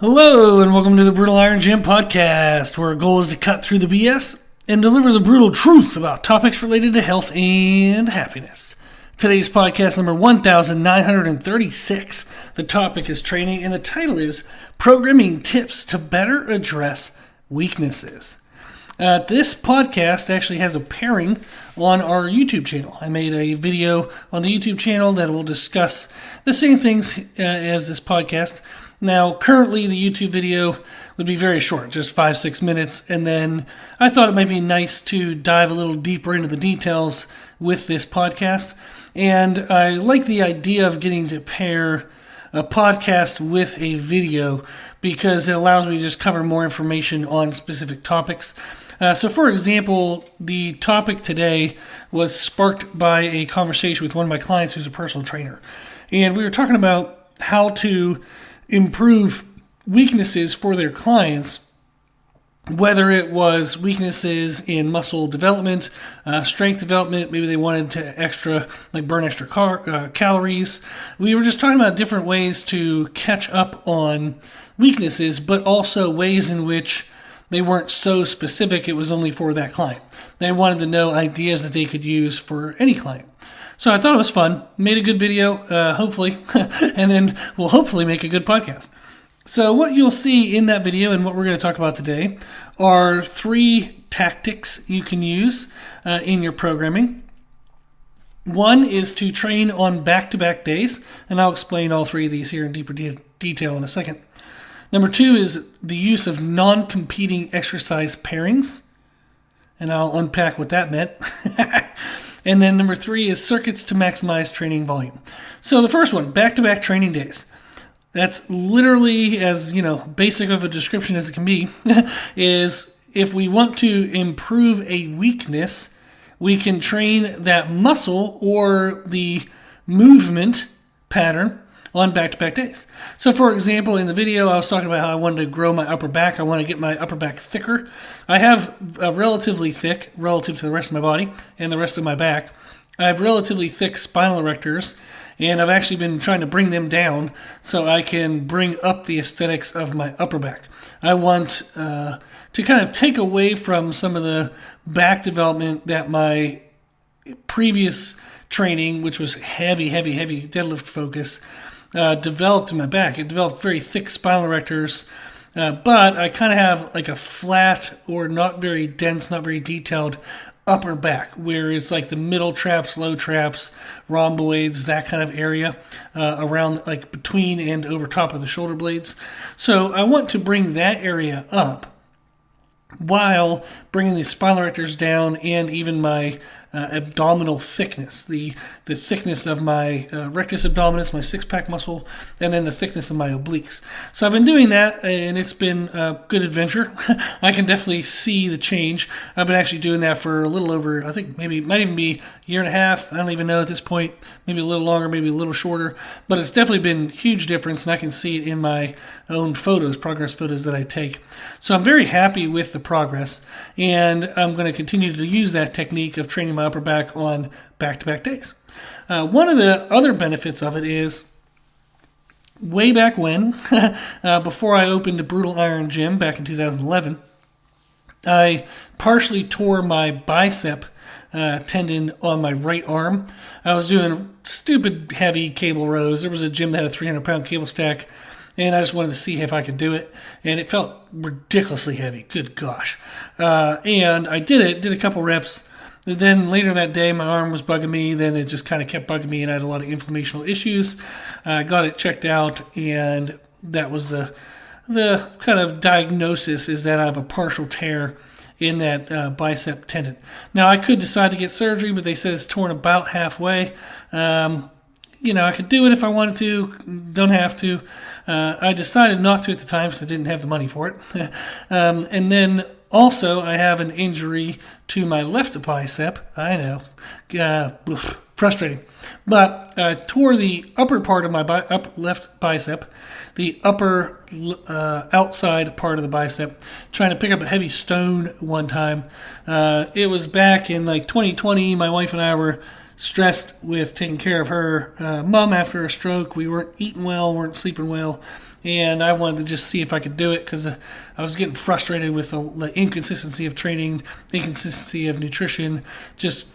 Hello, and welcome to the Brutal Iron Gym podcast, where our goal is to cut through the BS and deliver the brutal truth about topics related to health and happiness. Today's podcast number 1936. The topic is training, and the title is Programming Tips to Better Address Weaknesses. This podcast actually has a pairing on our YouTube channel. I made a video on the YouTube channel that will discuss the same things as this podcast. Now, currently, the YouTube video would be very short, just 5-6 minutes, and then I thought it might be nice to dive a little deeper into the details with this podcast, and I like the idea of getting to pair a podcast with a video because it allows me to just cover more information on specific topics. So, for example, the topic today was sparked by a conversation with one of my clients who's a personal trainer, and we were talking about how to improve weaknesses for their clients, whether it was weaknesses in muscle development, strength development, maybe they wanted to burn extra calories. We were just talking about different ways to catch up on weaknesses, but also ways in which they weren't so specific, it was only for that client. They wanted to know ideas that they could use for any client. So I thought it was fun, made a good video, hopefully, and then we'll hopefully make a good podcast. So what you'll see in that video and what we're going to talk about today are 3 tactics you can use in your programming. One is to train on back-to-back days, and I'll explain all 3 of these here in deeper detail in a second. Number 2 is the use of non-competing exercise pairings, and I'll unpack what that meant. And then number 3 is circuits to maximize training volume. So the first one, back-to-back training days. That's literally as, basic of a description as it can be, is if we want to improve a weakness, we can train that muscle or the movement pattern on back-to-back days. So for example, in the video, I was talking about how I wanted to grow my upper back. I want to get my upper back thicker. I have a relatively thick, relative to the rest of my body and the rest of my back, I have relatively thick spinal erectors, and I've actually been trying to bring them down so I can bring up the aesthetics of my upper back. I want to kind of take away from some of the back development that my previous training, which was heavy deadlift focus, developed in my back. It developed very thick spinal erectors, but I kind of have like a flat or not very dense, not very detailed upper back, where it's like the middle traps, low traps, rhomboids, that kind of area around, like between and over top of the shoulder blades. So I want to bring that area up while bringing the spinal erectors down and even my abdominal thickness, the thickness of my rectus abdominis, my six-pack muscle, and then the thickness of my obliques. So I've been doing that, and it's been a good adventure. I can definitely see the change. I've been actually doing that for a little over, I think maybe it might even be a year and a half. I don't even know at this point. Maybe a little longer, maybe a little shorter. But it's definitely been a huge difference, and I can see it in my own photos, progress photos that I take. So I'm very happy with the progress, and I'm going to continue to use that technique of training my upper back on back-to-back days. One of the other benefits of it is way back when, before I opened the Brutal Iron Gym back in 2011, I partially tore my bicep tendon on my right arm. I was doing stupid heavy cable rows. There was a gym that had a 300-pound cable stack, and I just wanted to see if I could do it, and it felt ridiculously heavy. Good gosh. And I did a couple reps. Then later that day, my arm was bugging me. Then it just kind of kept bugging me, and I had a lot of inflammational issues. I got it checked out, and that was the kind of diagnosis, is that I have a partial tear in that bicep tendon. Now, I could decide to get surgery, but they said it's torn about halfway. I could do it if I wanted to. Don't have to. I decided not to at the time because I didn't have the money for it. And then also, I have an injury to my left bicep. I know. Frustrating. But I tore the upper part of my left bicep, the upper outside part of the bicep, trying to pick up a heavy stone one time. It was back in like 2020. My wife and I were stressed with taking care of her mom after a stroke. We weren't eating well, weren't sleeping well, and I wanted to just see if I could do it because I was getting frustrated with the inconsistency of training, the inconsistency of nutrition. Just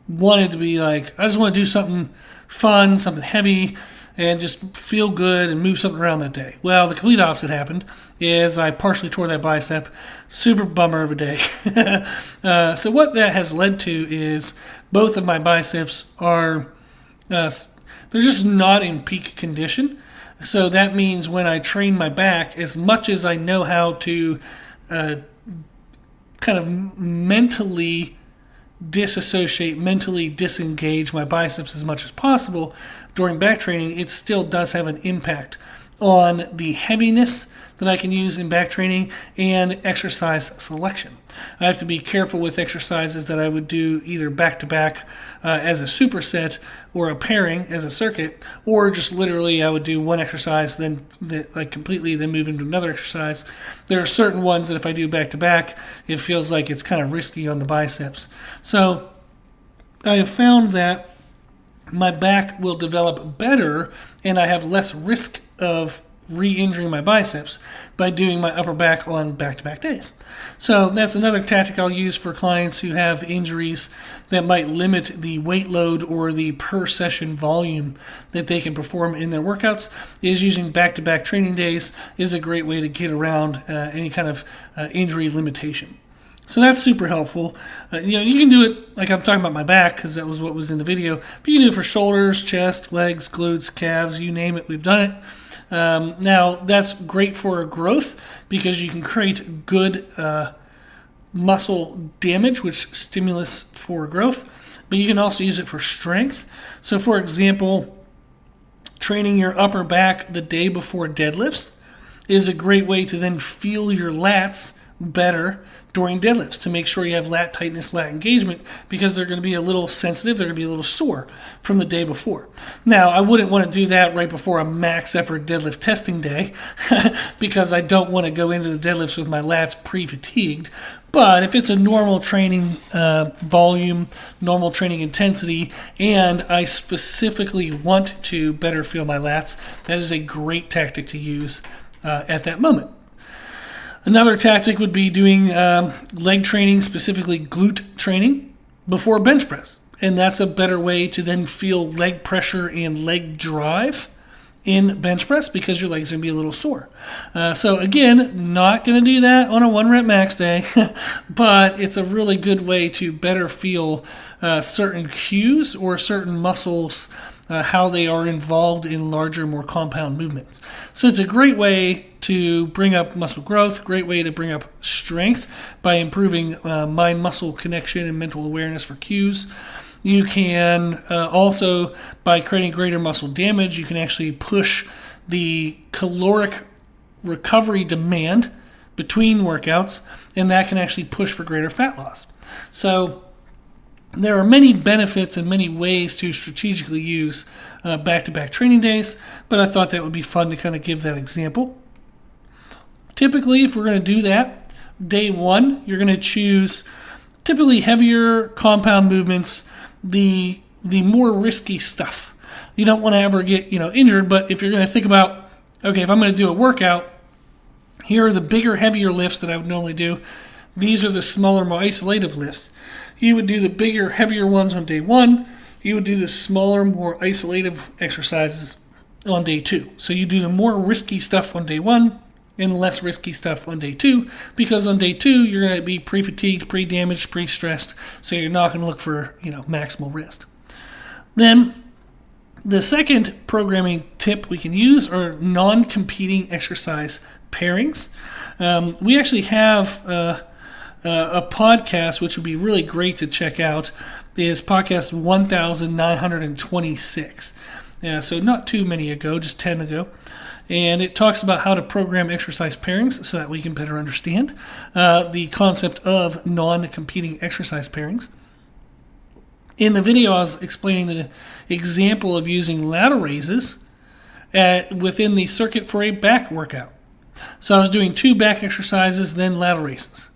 wanted to be like, I just want to do something fun, something heavy, and just feel good and move something around that day. Well, the complete opposite happened is I partially tore that bicep. Super bummer of a day. So what that has led to is both of my biceps are, they're just not in peak condition. So that means when I train my back, as much as I know how to kind of mentally disassociate, mentally disengage my biceps as much as possible during back training, it still does have an impact on the heaviness that I can use in back training and exercise selection. I have to be careful with exercises that I would do either back-to-back as a superset or a pairing as a circuit, or just literally I would do one exercise, then completely, then move into another exercise. There are certain ones that if I do back-to-back, it feels like it's kind of risky on the biceps. So I have found that my back will develop better and I have less risk of re-injuring my biceps by doing my upper back on back-to-back days. So that's another tactic I'll use for clients who have injuries that might limit the weight load or the per session volume that they can perform in their workouts. Is using back-to-back training days is a great way to get around any kind of injury limitation. So that's super helpful. You can do it like I'm talking about my back because that was what was in the video, but you can do it for shoulders, chest, legs, glutes, calves, you name it, we've done it. Now, that's great for growth because you can create good muscle damage, which stimulus for growth, but you can also use it for strength. So, for example, training your upper back the day before deadlifts is a great way to then feel your lats better during deadlifts to make sure you have lat tightness, lat engagement, because they're going to be a little sensitive, they're going to be a little sore from the day before. Now, I wouldn't want to do that right before a max effort deadlift testing day because I don't want to go into the deadlifts with my lats pre-fatigued. But if it's a normal training volume, normal training intensity, and I specifically want to better feel my lats, that is a great tactic to use at that moment. Another tactic would be doing leg training, specifically glute training, before bench press. And that's a better way to then feel leg pressure and leg drive in bench press because your legs are going to be a little sore. So again, not going to do that on a 1 rep max day, but it's a really good way to better feel certain cues or certain muscles, how they are involved in larger, more compound movements. So it's a great way to bring up muscle growth, great way to bring up strength by improving mind-muscle connection and mental awareness for cues. You can also, by creating greater muscle damage, you can actually push the caloric recovery demand between workouts, and that can actually push for greater fat loss. So there are many benefits and many ways to strategically use back-to-back training days, but I thought that would be fun to kind of give that example. Typically, if we're going to do that, day one, you're going to choose typically heavier compound movements, the more risky stuff. You don't want to ever get injured, but if you're going to think about, okay, if I'm going to do a workout, here are the bigger, heavier lifts that I would normally do. These are the smaller, more isolative lifts. You would do the bigger, heavier ones on day one. You would do the smaller, more isolative exercises on day two. So you do the more risky stuff on day one and less risky stuff on day two, because on day two, you're going to be pre-fatigued, pre-damaged, pre-stressed, so you're not going to look for maximal rest. Then the second programming tip we can use are non-competing exercise pairings. We actually have a podcast, which would be really great to check out, is podcast 1926. So not too many ago, just 10 ago. And it talks about how to program exercise pairings so that we can better understand the concept of non-competing exercise pairings. In the video, I was explaining the example of using ladder raises within the circuit for a back workout. So I was doing 2 back exercises, then ladder raises.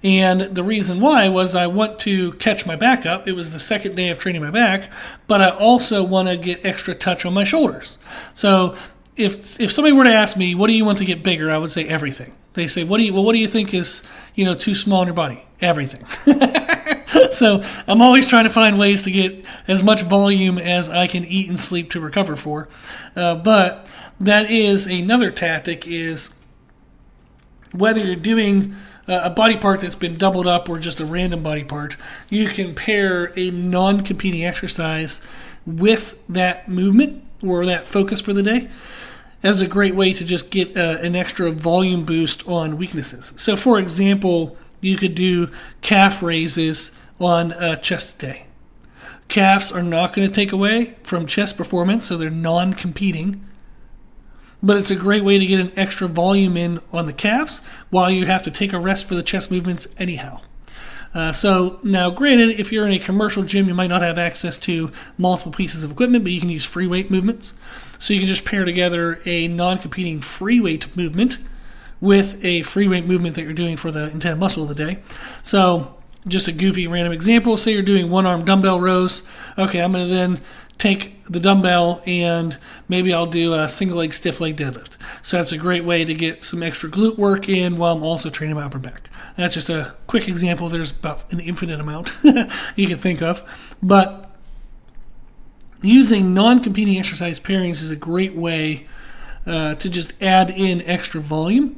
And the reason why was I want to catch my back up. It was the second day of training my back, but I also want to get extra touch on my shoulders. So if somebody were to ask me, what do you want to get bigger? I would say everything. They say, what do you think is, too small in your body? Everything. So I'm always trying to find ways to get as much volume as I can eat and sleep to recover for. But that is another tactic, is whether you're doing a body part that's been doubled up or just a random body part, you can pair a non-competing exercise with that movement or that focus for the day as a great way to just get an extra volume boost on weaknesses. So, for example, you could do calf raises on chest day. Calves are not going to take away from chest performance, so they're non-competing. But it's a great way to get an extra volume in on the calves while you have to take a rest for the chest movements anyhow. So now, granted, if you're in a commercial gym, you might not have access to multiple pieces of equipment, but you can use free weight movements. So you can just pair together a non-competing free weight movement with a free weight movement that you're doing for the intended muscle of the day. So just a goofy random example, say you're doing one-arm dumbbell rows. Okay, I'm going to then take the dumbbell and maybe I'll do a single leg stiff leg deadlift. So that's a great way to get some extra glute work in while I'm also training my upper back. That's just a quick example. There's about an infinite amount you can think of. But using non-competing exercise pairings is a great way to just add in extra volume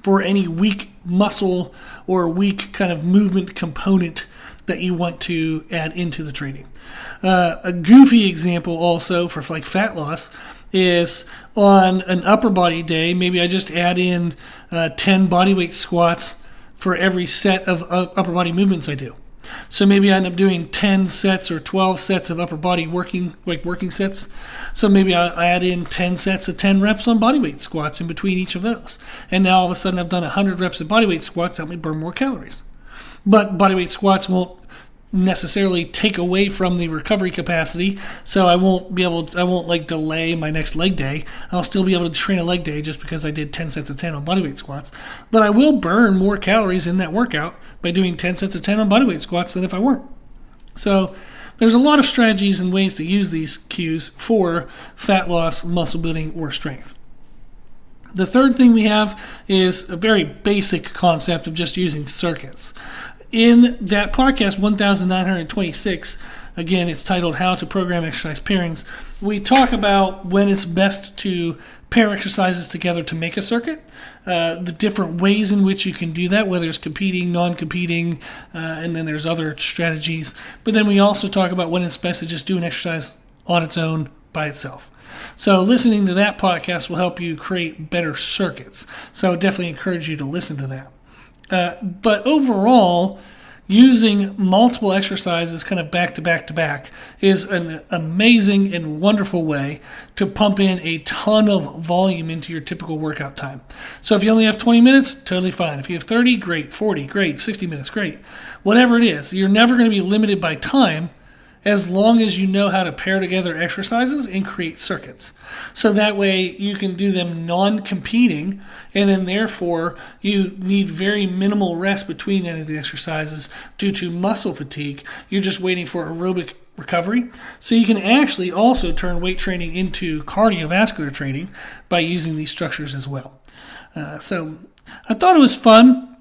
for any weak muscle or weak kind of movement component that you want to add into the training. A goofy example also for like fat loss is on an upper body day, maybe I just add in 10 bodyweight squats for every set of upper body movements I do. So maybe I end up doing 10 sets or 12 sets of upper body working sets. So maybe I add in 10 sets of 10 reps on bodyweight squats in between each of those. And now all of a sudden I've done 100 reps of bodyweight squats, help me burn more calories. But bodyweight squats won't necessarily take away from the recovery capacity, so I won't like delay my next leg day. I'll still be able to train a leg day just because I did 10 sets of 10 on bodyweight squats, but I will burn more calories in that workout by doing 10 sets of 10 on bodyweight squats than if I weren't. So there's a lot of strategies and ways to use these cues for fat loss, muscle building, or strength. The third thing we have is a very basic concept of just using circuits. In that podcast 1926, again, it's titled How to Program Exercise Pairings, we talk about when it's best to pair exercises together to make a circuit, the different ways in which you can do that, whether it's competing, non-competing, and then there's other strategies. But then we also talk about when it's best to just do an exercise on its own by itself. So listening to that podcast will help you create better circuits. So I would definitely encourage you to listen to that. But overall, using multiple exercises kind of back to back to back is an amazing and wonderful way to pump in a ton of volume into your typical workout time. So if you only have 20 minutes, totally fine. If you have 30, great. 40, great. 60 minutes, great. Whatever it is, you're never going to be limited by time as long as you know how to pair together exercises and create circuits. So that way you can do them non-competing, and then therefore you need very minimal rest between any of the exercises due to muscle fatigue. You're just waiting for aerobic recovery. So you can actually also turn weight training into cardiovascular training by using these structures as well. So I thought it was fun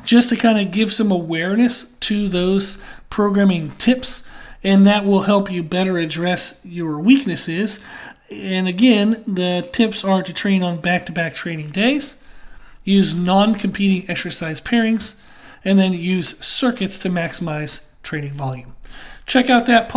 just to kind of give some awareness to those programming tips, and that will help you better address your weaknesses. And again, the tips are to train on back-to-back training days, use non-competing exercise pairings, and then use circuits to maximize training volume. Check out that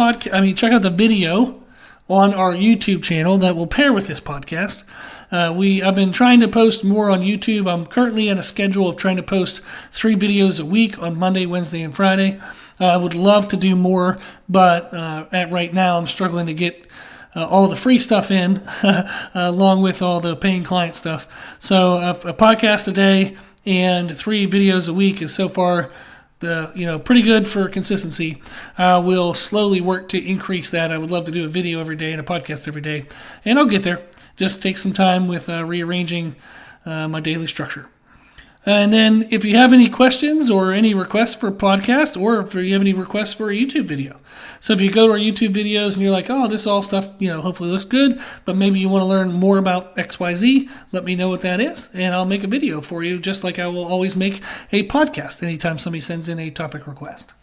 check out the video on our YouTube channel that will pair with this podcast. I've been trying to post more on YouTube. I'm currently on a schedule of trying to post 3 videos a week on Monday, Wednesday, and Friday. I would love to do more, but at right now I'm struggling to get all the free stuff in along with all the paying client stuff. So a podcast a day and 3 videos a week is so far pretty good for consistency. We'll slowly work to increase that. I would love to do a video every day and a podcast every day, and I'll get there. Just take some time with rearranging my daily structure. And then if you have any questions or any requests for a podcast, or if you have any requests for a YouTube video. So if you go to our YouTube videos and you're like, oh, this all stuff, hopefully looks good, but maybe you want to learn more about XYZ, let me know what that is, and I'll make a video for you, just like I will always make a podcast anytime somebody sends in a topic request.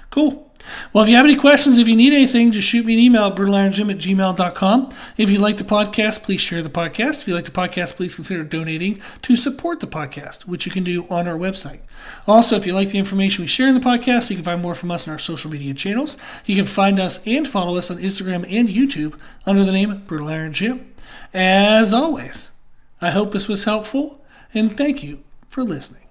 Cool. Well, if you have any questions, if you need anything, just shoot me an email at brutalirongym@gmail.com. If you like the podcast, please share the podcast. If you like the podcast, please consider donating to support the podcast, which you can do on our website. Also, if you like the information we share in the podcast, you can find more from us on our social media channels. You can find us and follow us on Instagram and YouTube under the name Brutal Iron Gym. As always, I hope this was helpful, and thank you for listening.